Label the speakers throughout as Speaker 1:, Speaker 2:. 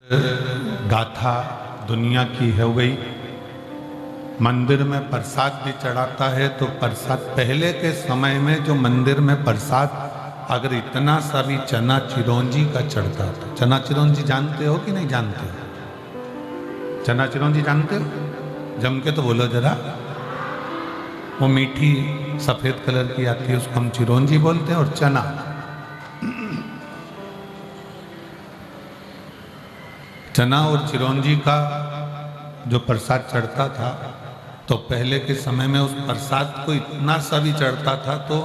Speaker 1: गाथा दुनिया की हो गई। मंदिर में प्रसाद भी चढ़ाता है तो प्रसाद पहले के समय में जो मंदिर में प्रसाद अगर इतना सा भी चना चिरौंजी का चढ़ता था। चना चिरौंजी जानते हो कि नहीं जानते हो? चना चिरौंजी जानते हो? जम के तो बोलो जरा। वो मीठी सफेद कलर की आती है, उसको हम चिरौंजी बोलते हैं। और चना चना और चिरौंजी का जो प्रसाद चढ़ता था तो पहले के समय में उस प्रसाद को इतना सा भी चढ़ता था तो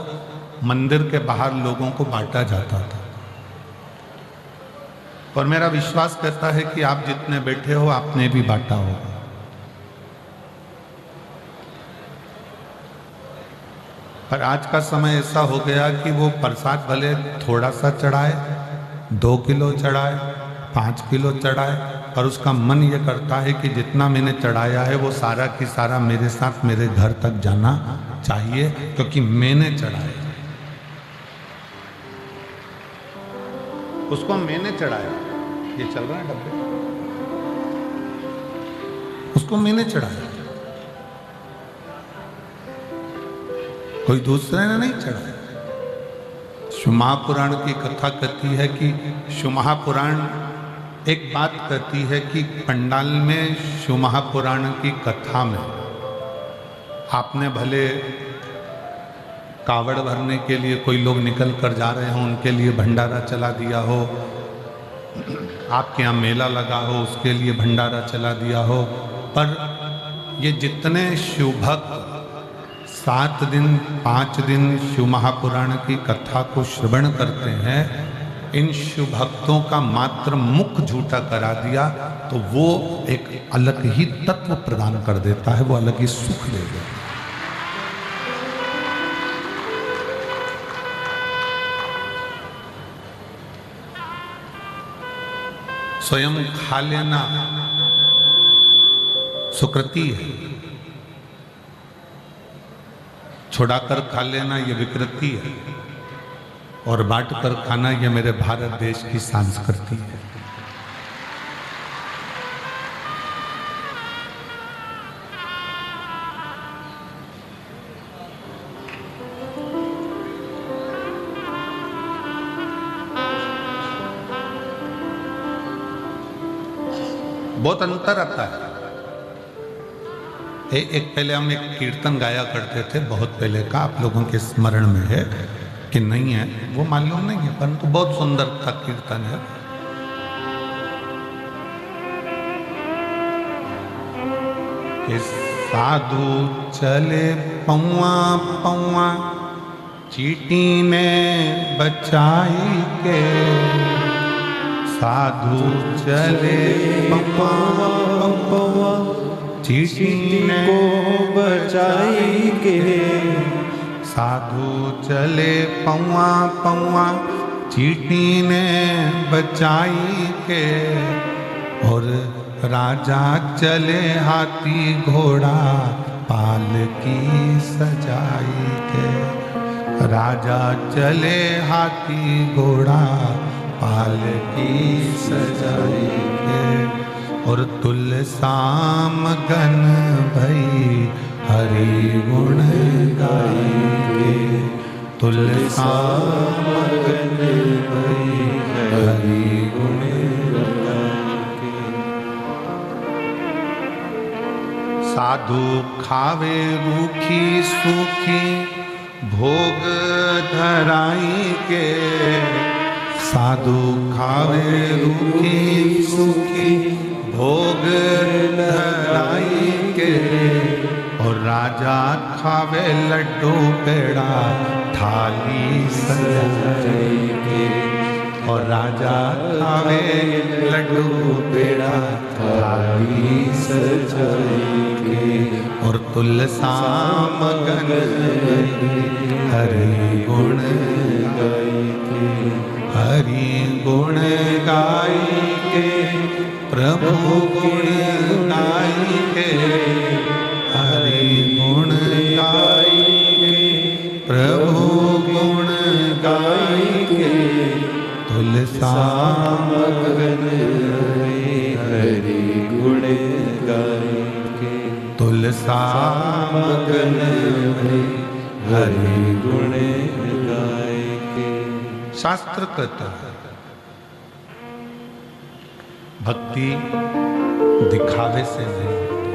Speaker 1: मंदिर के बाहर लोगों को बांटा जाता था। और मेरा विश्वास करता है कि आप जितने बैठे हो आपने भी बांटा होगा। पर आज का समय ऐसा हो गया कि वो प्रसाद भले थोड़ा सा चढ़ाए, 2 किलो चढ़ाए, 5 किलो चढ़ाए, और उसका मन ये करता है कि जितना मैंने चढ़ाया है वो सारा की सारा मेरे साथ मेरे घर तक जाना चाहिए, क्योंकि मैंने चढ़ाया। उसको मैंने चढ़ाया। ये चल रहा है डब्बे, उसको मैंने चढ़ाया, कोई दूसरे ने नहीं चढ़ाया। शिव महापुराण की कथा कहती है कि शिव महापुराण एक बात कहती है कि पंडाल में शिव महापुराण की कथा में आपने भले कावड़ भरने के लिए कोई लोग निकल कर जा रहे हों, उनके लिए भंडारा चला दिया हो, आपके यहाँ मेला लगा हो उसके लिए भंडारा चला दिया हो, पर ये जितने शिव भक्त 7 दिन 5 दिन शिव महापुराण की कथा को श्रवण करते हैं, इन शिव भक्तों का मात्र मुख झूठा करा दिया तो वो एक अलग ही तत्व प्रदान कर देता है, वो अलग ही सुख दे देता है। स्वयं खा लेना सुकृति है, छुड़ाकर खा लेना ये विकृति है, और बांट कर खाना ये मेरे भारत देश की संस्कृति है। बहुत अंतर आता है। एक पहले हम एक कीर्तन गाया करते थे, बहुत पहले का, आप लोगों के स्मरण में है कि नहीं है वो मालूम नहीं है, परंतु बहुत सुंदर का कीर्तन है। कि साधु चले पौआ पौआ चीटी ने बचाई के, साधु चले पौआ पौआ चीटी ने बचाई के, साधु चले पौआ पौआ चीटी ने बचाई के, और राजा चले हाथी घोड़ा पालकी सजाई के, राजा चले हाथी घोड़ा पालकी सजाई के, और तुलसाम गन भई हरि गुण गाएंगे, तुलसाम गन भई हरि गुण गाएंगे। साधु खावे रूखी सूखी भोग धराई के, साधु खावे रूखी सूखी भोग धराई के, और राजा खावे लड्डू पेड़ा थाली सजाई के, और राजा खावे लड्डू पेड़ा थाली सजाई के, और तुलसाम गन हरि गुण गाई के, हरि गुण गाई के, प्रभु गुण गाई के, हरि गुण गाई के, प्रभु गुण गाई के, तुलसाम गन तुलसा
Speaker 2: मगन भई हरि गुण गाय के।
Speaker 1: शास्त्र कहता है भक्ति दिखावे से नहीं होती,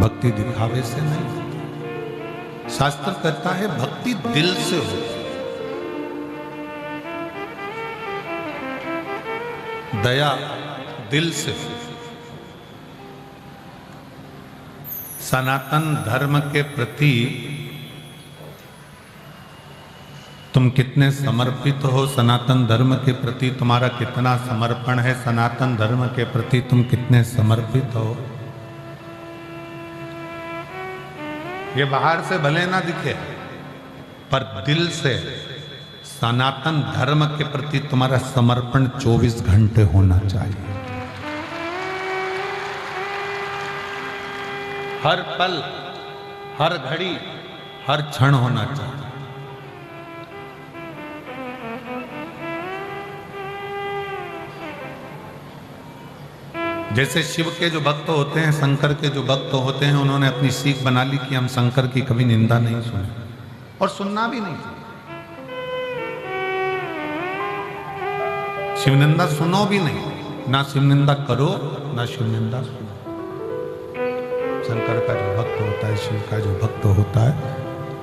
Speaker 1: भक्ति दिखावे से नहीं होती। शास्त्र कहता है भक्ति दिल से होती, दया दिल से। सनातन धर्म के प्रति तुम कितने समर्पित हो, सनातन धर्म के प्रति तुम्हारा कितना समर्पण है, सनातन धर्म के प्रति तुम कितने समर्पित हो, ये बाहर से भले ना दिखे पर दिल से सनातन धर्म के प्रति तुम्हारा समर्पण 24 घंटे होना चाहिए। हर पल, हर घड़ी, हर क्षण होना चाहिए। जैसे शिव के जो भक्त होते हैं, शंकर के जो भक्त होते हैं, उन्होंने अपनी सीख बना ली कि हम शंकर की कभी निंदा नहीं सुने और सुनना भी नहीं। शिव निंदा सुनो भी नहीं, ना शिव निंदा करो ना शिव निंदा सुनो। शंकर का जो भक्त होता है, शिव का जो भक्त होता है,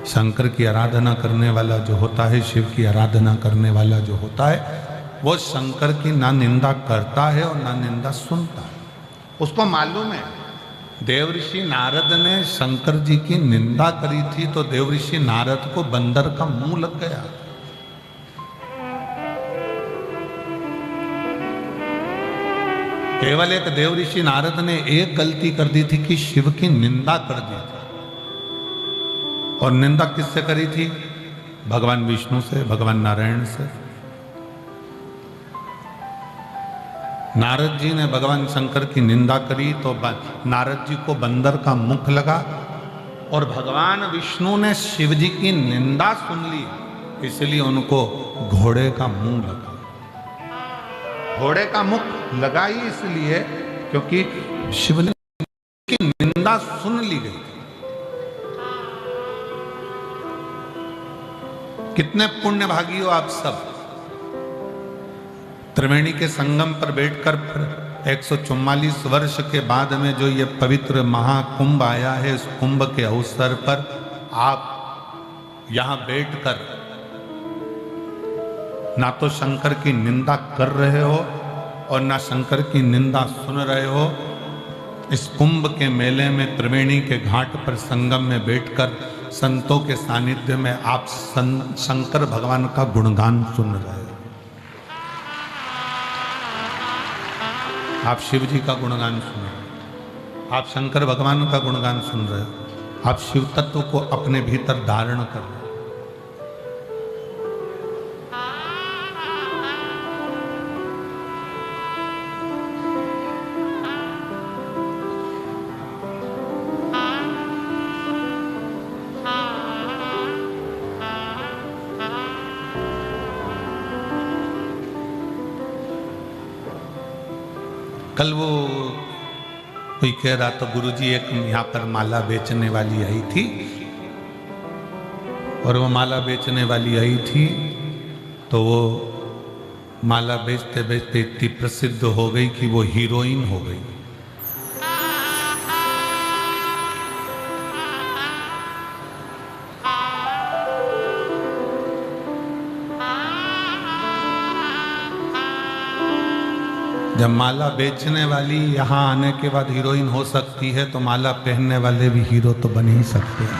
Speaker 1: शंकर की आराधना करने वाला जो होता है, शिव की आराधना करने वाला जो होता है, वो शंकर की ना निंदा करता है और ना निंदा सुनता है। उसको मालूम है देवऋषि नारद ने शंकर जी की निंदा करी थी तो देवऋषि नारद को बंदर का मुंह लग गया। केवल एक देवऋषि नारद ने एक गलती कर दी थी कि शिव की निंदा कर दी थी। और निंदा किससे करी थी? भगवान विष्णु से, भगवान नारायण से। नारद जी ने भगवान शंकर की निंदा करी तो नारद जी को बंदर का मुख लगा और भगवान विष्णु ने शिव जी की निंदा सुन ली, इसलिए उनको घोड़े का मुंह लगा। घोड़े का मुख लगा ही इसलिए क्योंकि शिव ने की निंदा सुन ली गई। कितने पुण्य भागी हो आप सब। त्रिवेणी के संगम पर बैठकर 144 वर्ष के बाद में जो ये पवित्र महाकुंभ आया है, इस कुंभ के अवसर पर आप यहां बैठकर ना तो शंकर की निंदा कर रहे हो और ना शंकर की निंदा सुन रहे हो। इस कुंभ के मेले में त्रिवेणी के घाट पर संगम में बैठकर संतों के सानिध्य में आप शंकर भगवान का गुणगान सुन रहे हो। आप शिव जी का गुणगान सुन रहे हो, आप शंकर भगवान का गुणगान सुन रहे हो, आप शिव तत्व को अपने भीतर धारण कर रहे हो। कल वो कोई कह रहा तो गुरुजी एक यहाँ पर माला बेचने वाली आई थी और वो माला बेचने वाली आई थी तो वो माला बेचते बेचते इतनी प्रसिद्ध हो गई कि वो हीरोइन हो गई। जब माला बेचने वाली यहाँ आने के बाद हीरोइन हो सकती है तो माला पहनने वाले भी हीरो तो बन ही सकते हैं।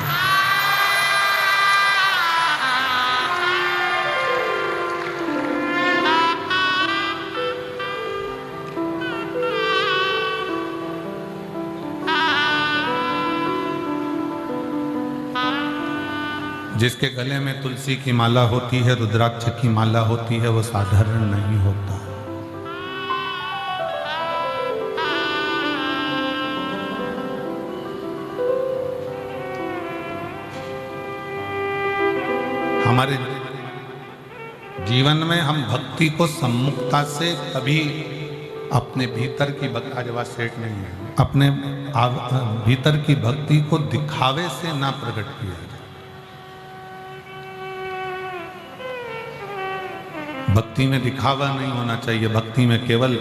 Speaker 1: जिसके गले में तुलसी की माला होती है, रुद्राक्ष की माला होती है, वो साधारण नहीं होता। हमारे जीवन में हम भक्ति को सम्मुखता से कभी अपने भीतर की बकाजवा सेट नहीं है। अपने भीतर की भक्ति को दिखावे से ना प्रकट किया जाए। भक्ति में दिखावा नहीं होना चाहिए, भक्ति में केवल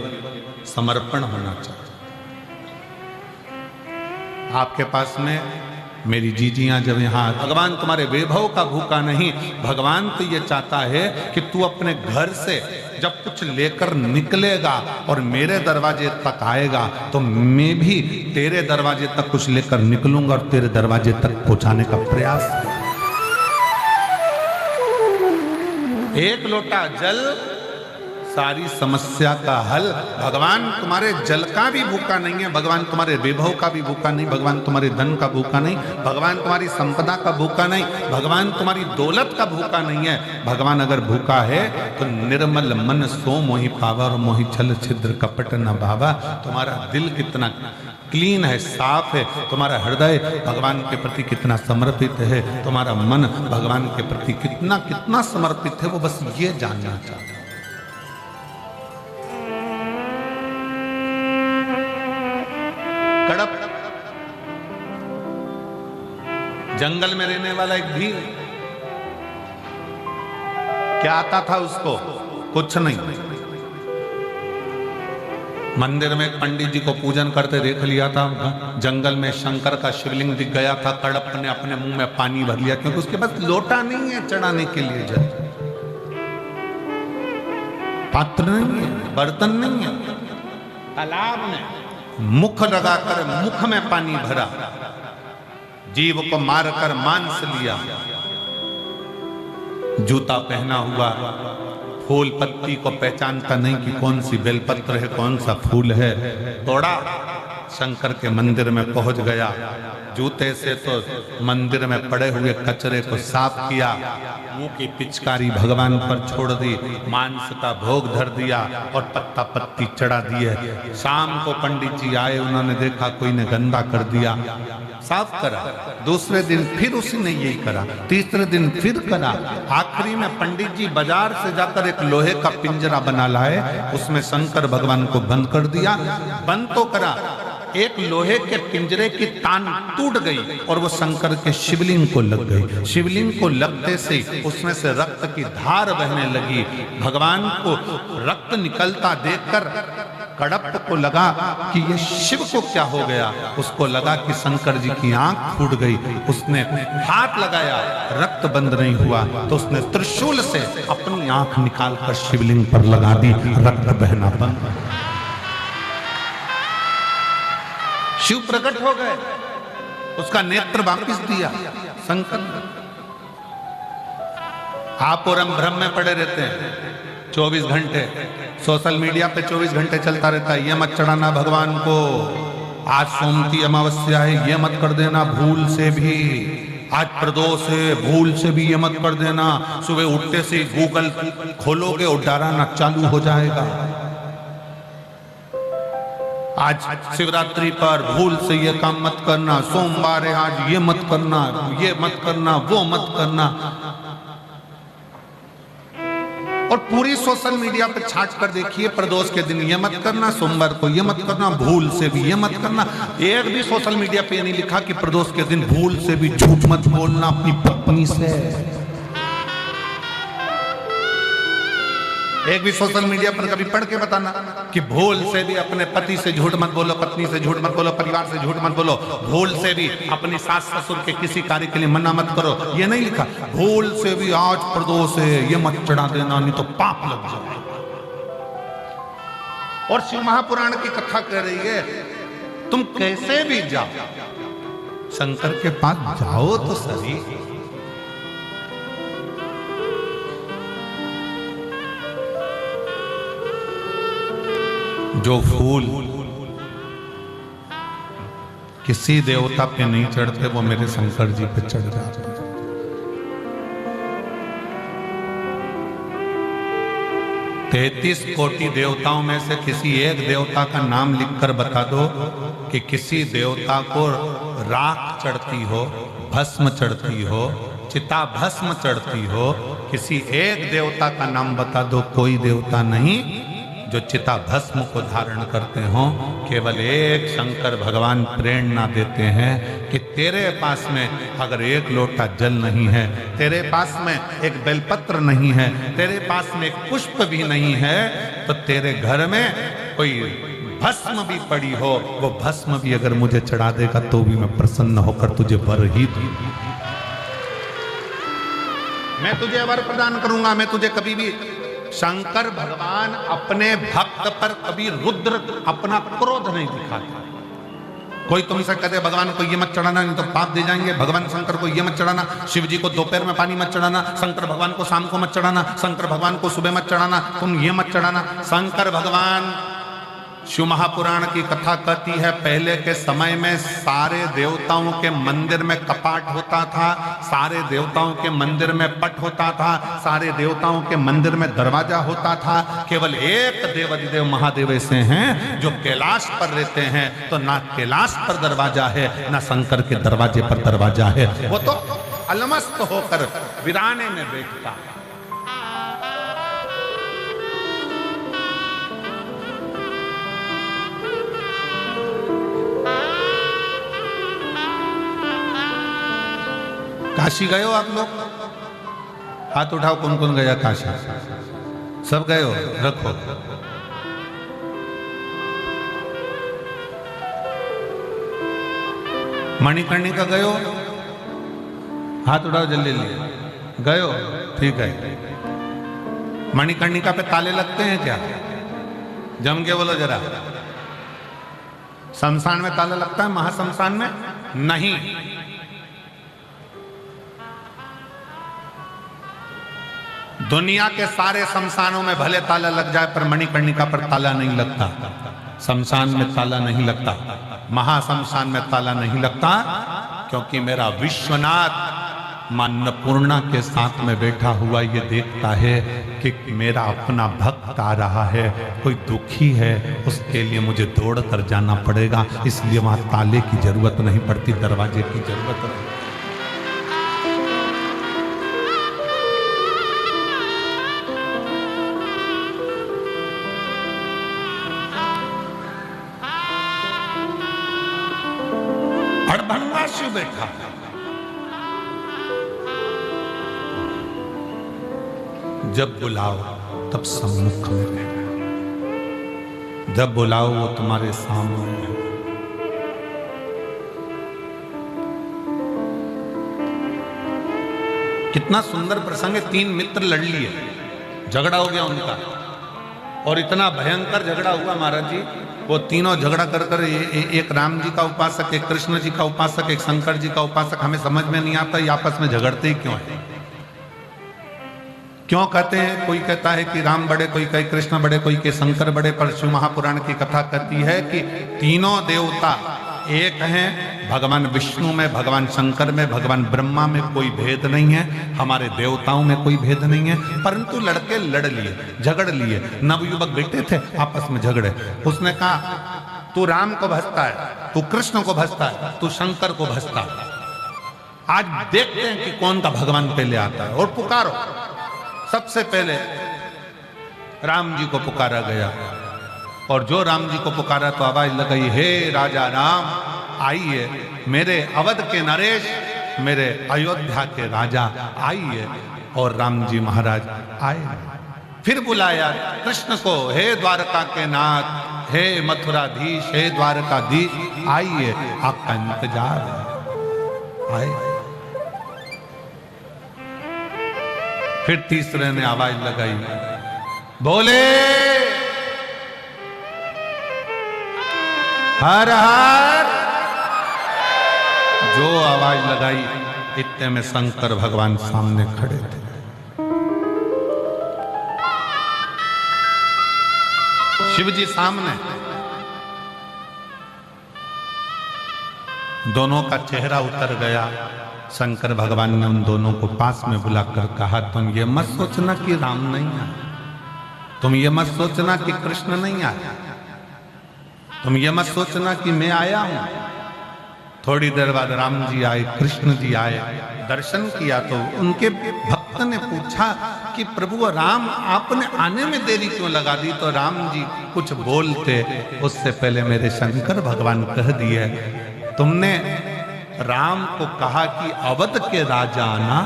Speaker 1: समर्पण होना चाहिए। आपके पास में मेरी जीजियां जब यहाँ, भगवान तुम्हारे वैभव का भूखा नहीं, भगवान तो ये चाहता है कि तू अपने घर से जब कुछ लेकर निकलेगा और मेरे दरवाजे तक आएगा तो मैं भी तेरे दरवाजे तक कुछ लेकर निकलूंगा और तेरे दरवाजे तक पहुंचाने का प्रयास। एक लोटा जल सारी समस्या का हल। भगवान तुम्हारे जल का भी भूखा नहीं है, भगवान तुम्हारे वैभव का भी भूखा नहीं, भगवान तुम्हारे धन का भूखा नहीं, भगवान तुम्हारी संपदा का भूखा नहीं, भगवान तुम्हारी दौलत का भूखा नहीं है। भगवान अगर भूखा है तो निर्मल मन सो मोहि पावा और मोहि छल छिद्र कपट न भावा। तुम्हारा दिल कितना क्लीन है, साफ है, तुम्हारा हृदय भगवान के प्रति कितना समर्पित है, तुम्हारा मन भगवान के प्रति कितना कितना समर्पित है, वो बस ये जानना चाहता है। कड़प जंगल में रहने वाला एक भील, क्या आता था उसको? कुछ नहीं। मंदिर में एक पंडित जी को पूजन करते देख लिया था, जंगल में शंकर का शिवलिंग दिख गया था, कड़प ने अपने मुंह में पानी भर लिया, क्योंकि उसके पास लोटा नहीं है चढ़ाने के लिए, जल पात्र नहीं है, बर्तन नहीं है। तालाब में मुख लगाकर मुख में पानी भरा, जीव को मारकर मांस लिया, जूता पहना हुआ, फूल पत्ती को पहचानता नहीं कि कौन सी बेलपत्र है, कौन सा फूल है, तोड़ा, शंकर के मंदिर में पहुंच गया, जूते से तो मंदिर में पड़े हुए कचरे को साफ किया, मुंह की पिचकारी भगवान पर छोड़ दी, मांस का भोग धर दिया और पत्ता पत्ती चढ़ा दिए। शाम को पंडित जी आए, उन्होंने देखा कोई ने गंदा कर दिया, साफ करा। दूसरे दिन फिर उसी ने यही करा, तीसरे दिन फिर करा। आखिरी में पंडित जी बाजार से जाकर एक लोहे का पिंजरा बना लाए, उसमें शंकर भगवान को बंद कर दिया। बंद तो करा, एक लोहे के पिंजरे की तान टूट गई और वो शंकर के शिवलिंग को लग गई। शिवलिंग को लगते से उसमें से रक्त की धार बहने लगी। भगवान को रक्त निकलता देखकर कड़प को लगा कि ये शिव को क्या हो गया। उसको लगा कि शंकर जी की आंख फूट गई। उसने हाथ लगाया, रक्त बंद नहीं हुआ, तो उसने त्रिशूल से अपनी आंख निकालकर शिवलिंग पर लगा दी, रक्त बहना बंद। शिव प्रकट हो गए, उसका नेत्र वापिस दिया शंकर। आप और हम भ्रम में पड़े रहते हैं 24 घंटे, सोशल मीडिया पे 24 घंटे चलता रहता है, ये मत चढ़ाना भगवान को, आज सोमती अमावस्या है, ये मत कर देना भूल से भी, आज प्रदोष है, भूल से भी ये मत कर देना। सुबह उठते से गूगल खोलोगे और डराना चालू हो जाएगा। आज शिवरात्रि पर भूल से ये काम मत करना, सोमवार है आज ये मत करना, ये मत करना, वो मत करना। और पूरी सोशल मीडिया पे छाट कर देखिए, प्रदोष के दिन ये मत करना, सोमवार को ये मत करना, भूल से भी ये मत करना। एक भी सोशल मीडिया पे ये नहीं लिखा कि प्रदोष के दिन भूल से भी झूठ मत बोलना अपनी पत्नी से। एक भी सोशल मीडिया पर कभी पढ़ के बताना कि भूल से भी अपने पति से झूठ मत बोलो, पत्नी से झूठ मत बोलो, परिवार से झूठ मत बोलो, भूल से भी अपनी सास ससुर के किसी कार्य के लिए मना मत करो। ये नहीं लिखा, भूल से भी आज प्रदोष है ये मत चढ़ा देना, नहीं तो पाप लग जाए। और शिव महापुराण की कथा कह रही है, तुम कैसे भी जाओ शंकर के पास जाओ तो सही। जो फूल किसी देवता पे नहीं चढ़ते वो मेरे शंकर जी पे चढ़ जाते। 33 कोटि देवताओं में से किसी एक देवता का नाम लिखकर बता दो कि किसी देवता को राख चढ़ती हो, भस्म चढ़ती हो, चिता भस्म चढ़ती हो। किसी एक देवता का नाम बता दो, कोई देवता नहीं जो चिता भस्म को धारण करते हों, केवल एक शंकर भगवान प्रेरणा देते हैं कि तेरे पास में अगर एक लोटा जल नहीं है, तेरे पास में एक बेलपत्र नहीं है, तेरे पास में एक पुष्प भी नहीं है, तो तेरे घर में कोई भस्म भी पड़ी हो, वो भस्म भी अगर मुझे चढ़ा देगा तो भी मैं प्रसन्न होकर तुझे वर ही दूंगा। मैं तुझे वर प्रदान करूंगा। मैं तुझे कभी भी, शंकर भगवान अपने भक्त पर कभी रुद्र अपना क्रोध नहीं दिखाता। कोई तुमसे कहते भगवान को ये मत चढ़ाना नहीं तो पाप दे जाएंगे, भगवान शंकर को ये मत चढ़ाना, शिव जी को दोपहर में पानी मत चढ़ाना, शंकर भगवान को शाम को मत चढ़ाना, शंकर भगवान को सुबह मत चढ़ाना, तुम ये मत चढ़ाना। शंकर भगवान, शिव महापुराण की कथा कहती है, पहले के समय में सारे देवताओं के मंदिर में कपाट होता था, सारे देवताओं के मंदिर में पट होता था, सारे देवताओं के मंदिर में दरवाजा होता था। केवल एक देवाधिदेव महादेव ऐसे हैं जो कैलाश पर रहते हैं, तो ना कैलाश पर दरवाजा है ना शंकर के दरवाजे पर दरवाजा है। वो तो अलमस्त होकर वीराने में बैठता है। काशी गए हो आप लोग? हाथ उठाओ, कौन कौन गया काशी? सब गए हो? रखो। मणिकर्णिका गए हो? हाथ उठाओ जल्दी जल्दी। गए हो? ठीक है। मणिकर्णिका पे ताले लगते हैं क्या? जम के बोलो जरा। शमशान में ताला लगता है, महाशमशान में नहीं। दुनिया के सारे शमशानों में भले ताला लग जाए पर मणिकर्णिका पर ताला नहीं लगता। शमशान में ताला नहीं लगता, महाशमशान में ताला नहीं लगता, क्योंकि मेरा विश्वनाथ मां अन्नपूर्णा के साथ में बैठा हुआ ये देखता है कि मेरा अपना भक्त आ रहा है, कोई दुखी है, उसके लिए मुझे दौड़ कर जाना पड़ेगा, इसलिए वहां ताले की जरूरत नहीं पड़ती, दरवाजे की जरूरत नहीं। बैठा जब बुलाओ तब सम्मुख में रहना, जब बुलाओ वो तुम्हारे सामने है। कितना सुंदर प्रसंग है। 3 मित्र लड़ लिए, झगड़ा हो गया उनका, और इतना भयंकर झगड़ा हुआ महाराज जी, वो तीनों झगड़ा कर कर एक राम जी का उपासक, एक कृष्ण जी का उपासक, एक शंकर जी का उपासक, हमें समझ में नहीं आता ये आपस में झगड़ते ही क्यों है, क्यों कहते हैं। कोई कहता है कि राम बड़े, कोई कहे कृष्ण बड़े, कोई कहे शंकर बड़े, पर शिव महापुराण की कथा कहती है कि तीनों देवता एक हैं। भगवान विष्णु में, भगवान शंकर में, भगवान ब्रह्मा में कोई भेद नहीं है, हमारे देवताओं में कोई भेद नहीं है, परंतु लड़के लड़ लिए, झगड़ लिए। नवयुवक बैठे थे आपस में झगड़े। उसने कहा तू राम को भजता है, तू कृष्ण को भजता है, तू शंकर को भजता है, आज देखते हैं कि कौन का भगवान पहले आता है, और पुकारो। सबसे पहले राम जी को पुकारा गया, और जो राम जी को पुकारा तो आवाज लगाई, हे राजा राम आइए, मेरे अवध के नरेश, मेरे अयोध्या के राजा आइए। और राम जी महाराज आए। फिर बुलाया कृष्ण को, हे द्वारका के नाथ, हे मथुराधीश, हे द्वारकाधीश आइए, आपका इंतजार है, आए। फिर तीसरे ने आवाज लगाई, बोले हर हर। जो आवाज लगाई इतने में शंकर भगवान सामने खड़े थे। शिव जी सामने, दोनों का चेहरा उतर गया। शंकर भगवान ने उन दोनों को पास में बुलाकर कहा, तुम ये मत सोचना कि राम नहीं आया, तुम ये मत सोचना कि कृष्ण नहीं आया, तुम ये मत सोचना कि मैं आया हूं। थोड़ी देर बाद राम जी आए, कृष्ण जी आए, दर्शन किया तो उनके भक्त ने पूछा कि कि प्रभु राम आपने आने में देरी क्यों लगा दी? तो राम जी कुछ बोलते उससे पहले मेरे शंकर भगवान कह दिए, तुमने राम को कहा कि अवध के राजा आना,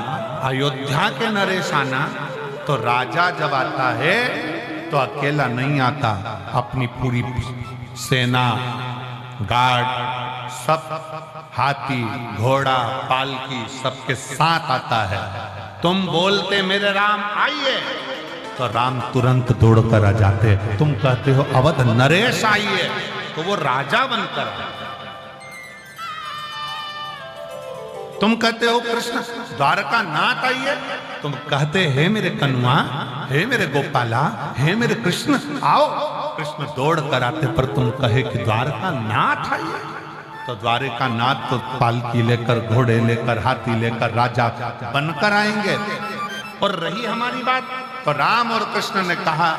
Speaker 1: अयोध्या के नरेश आना। तो राजा जब आता है तो अकेला नहीं आता, अपनी पूरी सेना, गार्ड, सब हाथी, घोड़ा, पालकी सबके साथ आता है। तुम बोलते मेरे राम आइए, तो राम तुरंत दौड़कर आ जाते। तुम कहते हो अवध नरेश आइए, तो वो राजा बनकर आए। तुम कहते हो कृष्ण द्वारका नाथ आइए, तुम कहते हे मेरे कन्वा, हे मेरे गोपाला, हे मेरे कृष्ण आओ। कृष्ण दौड़ कर आते, पर तुम कहे कि द्वारका नाथ आइए, तो द्वारका नाथ तो पालकी लेकर, घोड़े लेकर, हाथी लेकर राजा बनकर आएंगे। और रही हमारी बात, तो राम और कृष्ण ने कहा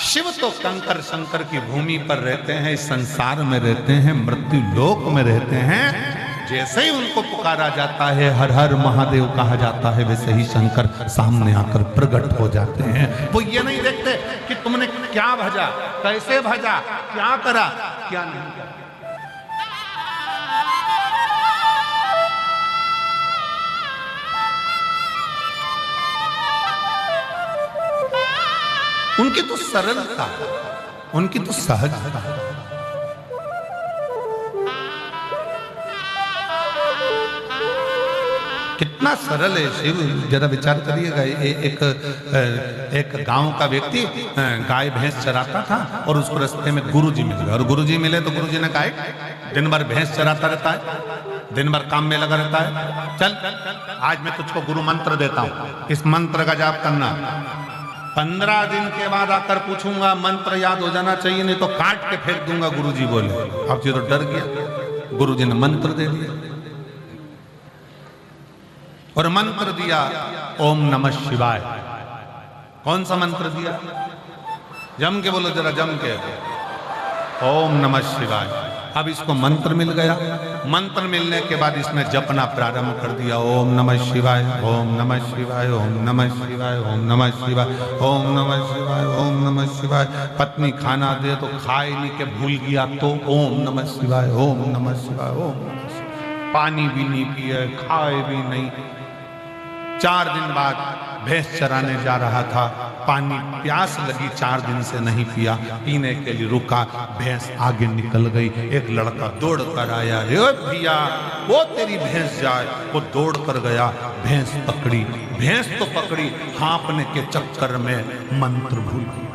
Speaker 1: शिव तो कंकर शंकर की भूमि पर रहते हैं, इस संसार में रहते हैं, मृत्यु लोक में रहते हैं। जैसे ही उनको पुकारा जाता है, हर हर महादेव कहा जाता है, वैसे ही शंकर सामने आकर प्रकट हो जाते हैं। वो ये नहीं देखते कि तुमने क्या भजा, कैसे भजा, क्या करा, क्या नहीं करा। उनकी तो सरलता, उनकी तो सहजता। कितना सरल है शिव, जरा विचार करिएगा। एक गांव का व्यक्ति गाय भैंस चराता था और उसको रास्ते में गुरुजी मिल गए। और गुरुजी मिले तो गुरुजी ने कहा दिन भर भैंस चराता रहता है, दिन भर काम में लगा रहता है, चल आज मैं तुझको गुरु मंत्र देता हूँ, इस मंत्र का जाप करना। 15 दिन के बाद आकर पूछूंगा मंत्र याद हो जाना चाहिए, नहीं तो काट के फेंक दूंगा, गुरुजी बोले। अब जी तो डर गया। गुरुजी ने मंत्र दे दिया और मंत्र दिया ओम नमः शिवाय। कौन सा मंत्र दिया? जम के बोलो जरा, जम के, ओम नमः शिवाय। अब इसको मंत्र मिल गया। मंत्र मिलने के बाद इसने जपना प्रारंभ कर दिया, ओम नमः शिवाय, ओम नमः शिवाय, ओम नमः शिवाय, ओम नमः शिवाय, ओम नमः शिवाय, ओम नमः शिवाय। पत्नी खाना दे तो खाए नहीं के भूल गया, तो ओम नमः शिवाय, ओम नमः शिवाय, ओम नमः शिवाय। पानी भी नहीं पिए, खाए भी नहीं। 4 दिन बाद भैंस चराने जा रहा था, पानी प्यास लगी, 4 दिन से नहीं पिया, पीने के लिए रुका, भैंस आगे निकल गई। एक लड़का दौड़ कर आया, रे भैया वो तेरी भैंस जाए। वो दौड़ कर गया, भैंस पकड़ी, भैंस तो पकड़ी, हाँपने के चक्कर में मंत्र भूल गया,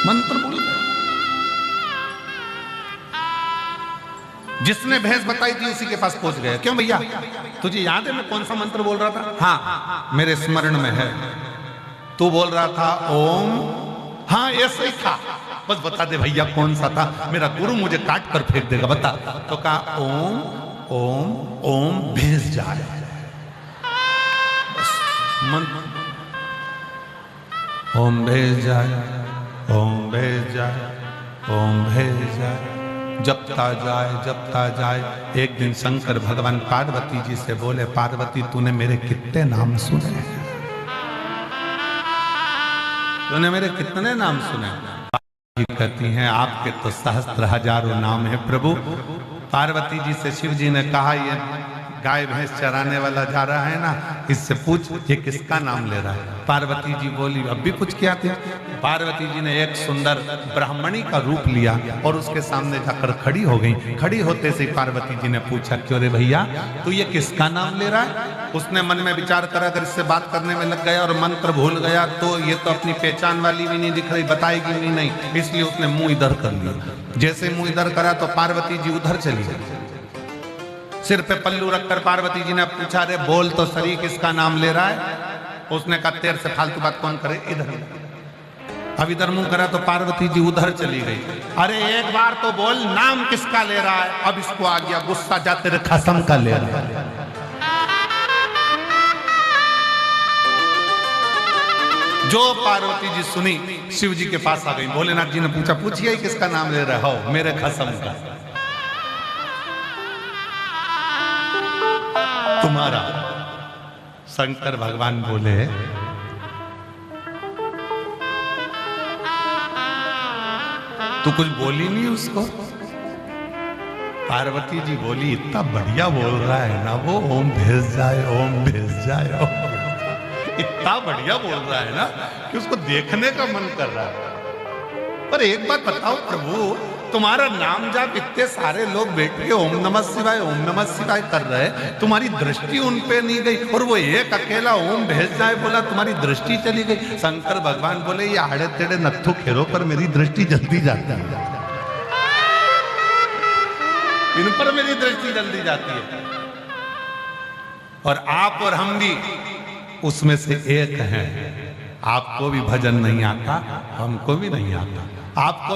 Speaker 1: मंत्र भूल गया। जिसने भैंस बताई थी उसी के पास पहुंच गया। क्यों भैया, तुझे याद है मैं कौन सा मंत्र बोल रहा था? हाँ मेरे स्मरण में है। तू बोल रहा था ओम, हाँ ऐसा ही था, बस बता दे भैया कौन सा था, मेरा गुरु मुझे काट कर फेंक देगा, बता। तो कहा ओम ओम ओम भैंस जाए। बस ओम भैंस जाए, ओम भैंस जाए, ओम भैंस जाए, जपता जाए। एक दिन शंकर भगवान पार्वती जी से बोले, पार्वती तूने मेरे कितने नाम सुने हैं? तूने मेरे कितने नाम सुने? पार्वती कहती हैं आपके तो सहस्त्र हजारों नाम है प्रभु। पार्वती जी से शिव जी ने कहा ये गाय भैंस चराने वाला जा रहा है ना, इससे पूछ ये किसका नाम ले रहा है। पार्वती जी बोली अब भी पूछ के आते। पार्वती जी ने एक सुंदर ब्राह्मणी का रूप लिया और उसके सामने जाकर खड़ी हो गई। खड़ी होते से पार्वती जी ने पूछा क्यों रे भैया तू ये किसका नाम ले रहा है? उसने मन में विचार करा, अगर इससे बात करने में लग गया और मंत्र भूल गया तो ये तो अपनी पहचान वाली भी नहीं दिख रही, बताएगी भी नहीं, इसलिए उसने मुंह इधर कर लिया। जैसे मुंह इधर करा तो पार्वती जी उधर चली गई। सिर पे पल्लू रखकर पार्वती जी ने पूछा रे बोल तो सही किसका नाम ले रहा है? उसने कहा तेरे से फालतू बात कौन करे, इधर। अब इधर मुंह करा तो पार्वती जी उधर चली गई। अरे एक बार तो बोल नाम किसका ले रहा है? अब इसको आ गया गुस्सा, जा तेरे कसम का ले रहा है। जो पार्वती जी सुनी शिव जी के पास आ गई। भोलेनाथ जी ने पूछा पूछिए किसका नाम ले रहे हो? मेरे कसम का। तुम्हारा शंकर भगवान बोले, तू कुछ बोली नहीं उसको? पार्वती जी बोली, इतना बढ़िया बोल रहा है ना वो, ओम भेज जाए, ओम भेज जाए, ओम। इतना बढ़िया बोल रहा है ना कि उसको देखने का मन कर रहा है। पर एक बात बताओ प्रभु, तुम्हारा नाम जाप इतने सारे लोग बैठ के ओम नमः शिवाय कर रहे, तुम्हारी दृष्टि उन पे नहीं गई, और वो एक अकेला ओम भेज जाए बोला, तुम्हारी दृष्टि चली गई। शंकर भगवान बोले, ये आड़े टेढ़े नत्थु खेरों पर मेरी दृष्टि जल्दी जाती है, इन पर मेरी दृष्टि जल्दी जाती है। और आप और हम भी उसमें से एक हैं। आपको भी भजन नहीं आता, हमको भी नहीं आता। आपको